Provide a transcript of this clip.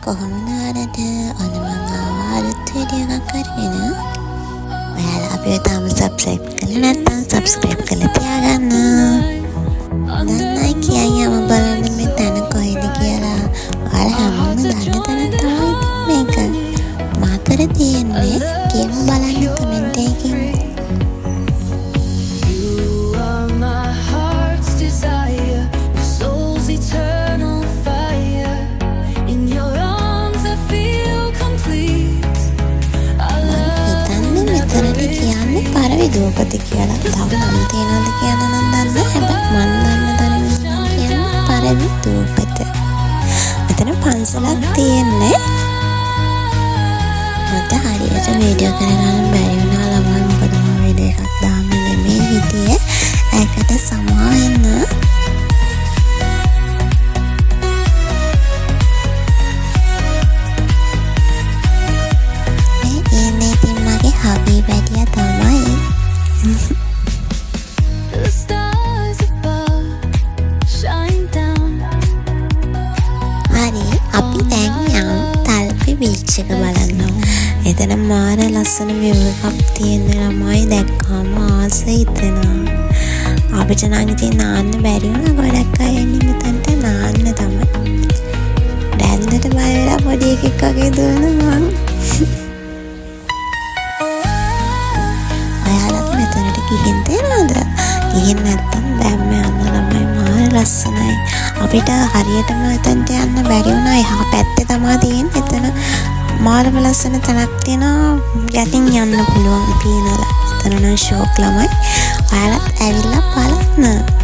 කොහොමනාරට ඔන්න මං ආවා අලුත් වීඩියෝ එකක් අරගෙන. ඔයාලා අපිව තාම සබ්ස්ක්‍රයිබ් කරලා නැත්නම් සබ්ස්ක්‍රයිබ් කරලා තියාගන්න. දැන් කියයි යම බලන්න මේ තැන කොහෙද කියලා. ඔයාලා හැමෝම දන්න තැන තමයි මේක. මා කර තියෙන්නේ කියමු බලන්න කමෙන්ට් එකකින්. විදුවපති කියලා තව නම් තියෙනවද කියලා නම් දන්නේ හැබැයි මන් දන්න තරමින් කියන්නේ පරවිදුවපත. මෙතන පන්සලක් තියෙන්නේ. මට හරියට වීඩියෝ කරගන්න බැරි වුණා ළමයි මොකද මම වීඩියෝ එකක් දාන්න නෙමෙයි හිටියේ. ඒකට සමාවෙන්න. හබී වැඩිය තමයි. හරි අපි දැන් යම් තල්පි බීච් එක බලන්න. එතන මාර ලස්සන view එකක් තියෙන ළමයි දැක්කම ආස හිතෙනවා. අපිට නම් ඉතින් නාන්න බැරි වුණා. ගොඩක් අය එන්නේ මෙතනට නාන්න තමයි. දැන්නට බය වෙලා පොඩි එකෙක් වගේ දුවනවා මං. ගිහින් තේරෙනවද? ගිහින් නැත්තම් දැම්ම යන්න ළමයි මාර ලස්සනයි. අපිට හරියටම එතනට යන්න බැරි වුණා. එහා පැත්තේ තමයි තියෙන්නේ. එතන මාරම ලස්සන තැනක් තියෙනවා. යටින් යන්න පුළුවන් පීනලා. එතන නම් ෂෝක් ළමයි. ඔයාලත් ඇවිල්ලා බලන්න.